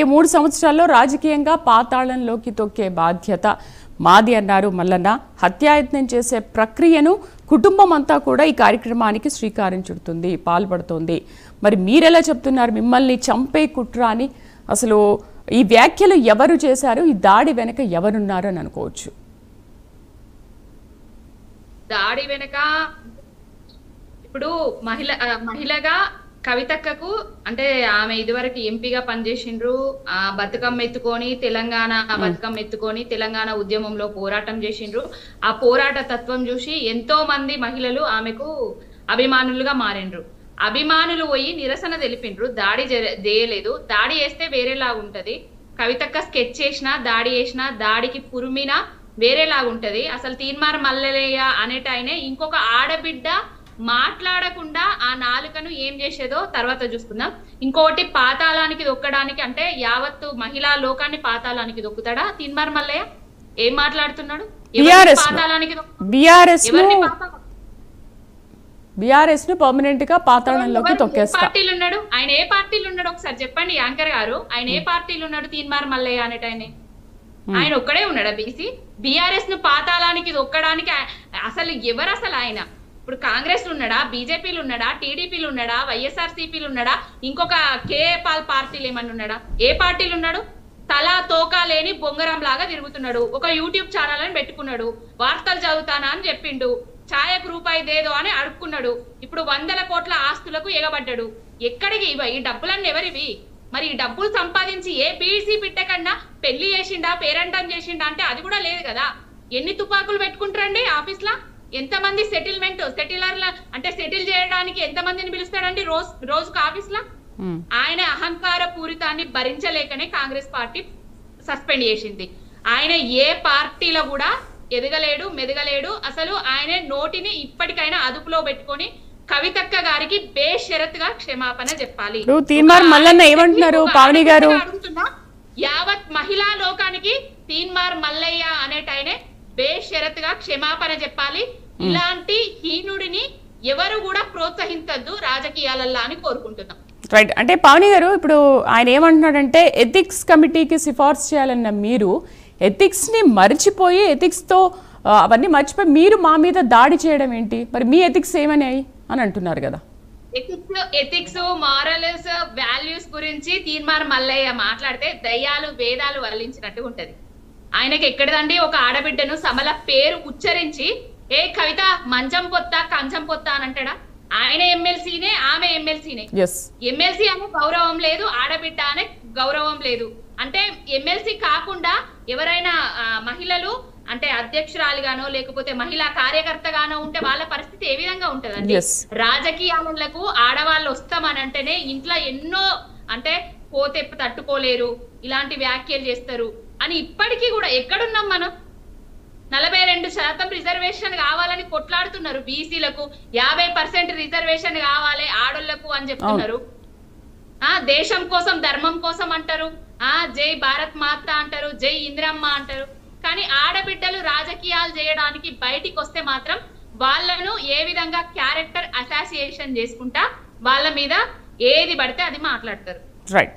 3 సంవత్సరాల్లో రాజకీయంగా పాతాళంలోకి తొక్కే బాధ్యత మాది అన్నారు మల్లన్న. హత్యాయత్నం చేసే ప్రక్రియను కుటుంబం అంతా కూడా ఈ కార్యక్రమానికి శ్రీకారం చుడుతుంది, పాల్పడుతోంది. మరి మీరెలా చెప్తున్నారు మిమ్మల్ని చంపే కుట్ర అని? అసలు ఈ వ్యాఖ్యలు ఎవరు చేశారు, ఈ దాడి వెనక ఎవరున్నారు అని అనుకోవచ్చు? దాడి వెనక ఇప్పుడు మహిళగా కవితక్కకు అంటే ఆమె ఇదివరకు ఎంపీగా పనిచేసిండ్రు. బతుకమ్మ ఎత్తుకొని తెలంగాణ ఉద్యమంలో పోరాటం చేసిండ్రు. ఆ పోరాట తత్వం చూసి ఎంతో మంది మహిళలు ఆమెకు అభిమానులుగా మారిండ్రు. అభిమానులు పోయి నిరసన తెలిపిండ్రు, దాడి చేయలేదు. దాడి చేస్తే వేరేలా ఉంటది. కవితక్క స్కెచ్ చేసినా దాడి చేసినా దాడికి పురుమినా వేరేలాగా ఉంటది. అసలు తీన్మార్ మల్లయ్య అనేటాయనే ఇంకొక ఆడబిడ్డ మాట్లాడకుండా ఆ నాలుకను ఏం చేసేదో తర్వాత చూసుకుందాం. ఇంకోటి పాతాళానికి దొక్కడానికి అంటే యావత్తు మహిళా లోకాన్ని పాతాళానికి దొక్కుతాడా తీన్మార్ మల్లయ్య? ఏం మాట్లాడుతున్నాడు? బీఆర్ఎస్ ను పర్మనెంట్ గా పాతాళంలోకి తొక్కేస్తా. పార్టీలు ఉన్నాడు ఆయన? ఏ పార్టీలు ఉన్నాడు ఒకసారి చెప్పండి యాంకర్ గారు. ఆయన ఏ పార్టీలు ఉన్నాడు తీన్మార్ మల్లయ్య అనేటాయనే? ఆయన ఒక్కడే ఉన్నాడా? బీఆర్ఎస్ ను పాతాళానికి దొక్కడానికి అసలు ఎవరు? అసలు ఆయన ఇప్పుడు కాంగ్రెస్ ఉన్నాడా, బీజేపీలు ఉన్నాడా, టీడీపీలు ఉన్నాడా, వైఎస్ఆర్సీపీలు ఉన్నాడా, ఇంకొక కేఏపాల్ పార్టీలు ఏమన్నా ఉన్నాడా? ఏ పార్టీలు ఉన్నాడు? తలా తోకా లేని బొంగరం లాగా తిరుగుతున్నాడు. ఒక యూట్యూబ్ ఛానల్ అని పెట్టుకున్నాడు, వార్తలు చదువుతానా అని చెప్పిండు, ఛాయకు రూపాయి దేదో అని అడుక్కున్నాడు. ఇప్పుడు 100 కోట్ల ఆస్తులకు ఎగబడ్డాడు. ఎక్కడికి ఈ డబ్బులన్నీ ఎవరివి? మరి ఈ డబ్బులు సంపాదించి ఏ బీసీ బిడ్డ కన్నా పెళ్లి చేసిండా, పేరంటం చేసిండా అంటే అది కూడా లేదు కదా. ఎన్ని తుపాకులు పెట్టుకుంటారండి ఆఫీస్ లా? ఎంతమంది సెటిలర్ల అంటే సెటిల్ చేయడానికి ఎంతమందిని పిలుస్తాడండి రోజుకు ఆఫీస్ లా? ఆయన అహంకార పూరితాన్ని భరించలేకనే కాంగ్రెస్ పార్టీ సస్పెండ్ చేసింది. ఆయన ఏ పార్టీలో కూడా ఎదగలేడు, మెదగలేడు. అసలు ఆయన నోటిని ఇప్పటికైనా అదుపులో పెట్టుకొని కవితక్క గారికి బేషరతుగా క్షమాపణ చెప్పాలి. తీన్మార్ మల్లన్న ఏమంటున్నారు పావని గారు? యావత్ మహిళా లోకానికి తీన్మార్ మల్లయ్య అనేటైనే బేషరతుగా క్షమాపణ చెప్పాలి. ఇలాంటి హీనుడిని ఎవరు కూడా ప్రోత్సహించద్దు రాజకీయాలల్లా అని కోరుకుంటున్నాం. రైట్. అంటే పావని గారు ఇప్పుడు ఆయన ఏమంటున్నాడంటే ఎథిక్స్ కమిటీకి సిఫార్సు చేయాలన్న మీరు ఎథిక్స్ ని మర్చిపోయి ఎథిక్స్ తో అవన్నీ మర్చిపోయి మీరు మా మీద దాడి చేయడం ఏంటి? మరి మీ ఎథిక్స్ ఏమన్నాయి అని అంటున్నారు కదా. ఎథిక్స్ మారల్స్ వాల్యూస్ గురించి తీన్మార్ మల్లయ్య మాట్లాడితే దయ్యాలు వేదాలు వల్లించినట్టు ఉంటది. ఆయనకి ఎక్కడదండి ఒక ఆడబిడ్డను సమల పేరు ఉచ్చరించి ఏ కవిత మంచం పొత్తా కంచం పొత్తా అని అంటాడా? ఆయన ఎమ్మెల్సీనే, ఆమె ఎమ్మెల్సీనే. ఎమ్మెల్సీ అనే గౌరవం లేదు, ఆడబిడ్డ అనే గౌరవం లేదు. అంటే ఎమ్మెల్సీ కాకుండా ఎవరైనా మహిళలు అంటే అధ్యక్షురాలుగానో లేకపోతే మహిళా కార్యకర్తగానో ఉంటే వాళ్ళ పరిస్థితి ఏ విధంగా ఉంటదండి? రాజకీయాలకు ఆడవాళ్ళు వస్తామని అంటేనే ఇంట్లో ఎన్నో అంటే పోతే తట్టుకోలేరు, ఇలాంటి వ్యాఖ్యలు చేస్తారు అని ఇప్పటికీ కూడా ఎక్కడున్నాం మనం? 42% రిజర్వేషన్ కావాలని కొట్లాడుతున్నారు. బీసీలకు 50% రిజర్వేషన్ కావాలి ఆడోళ్లకు అని చెప్తున్నారు. దేశం కోసం ధర్మం కోసం అంటారు, జై భారత్ మాత అంటారు, జై ఇందిరమ్మ అంటారు. కానీ ఆడబిడ్డలు రాజకీయాలు చేయడానికి బయటికి వస్తే మాత్రం వాళ్ళను ఏ విధంగా క్యారెక్టర్ అసాసియేషన్ చేసుకుంటా వాళ్ళ మీద ఏది పడితే అది మాట్లాడతారు. రైట్.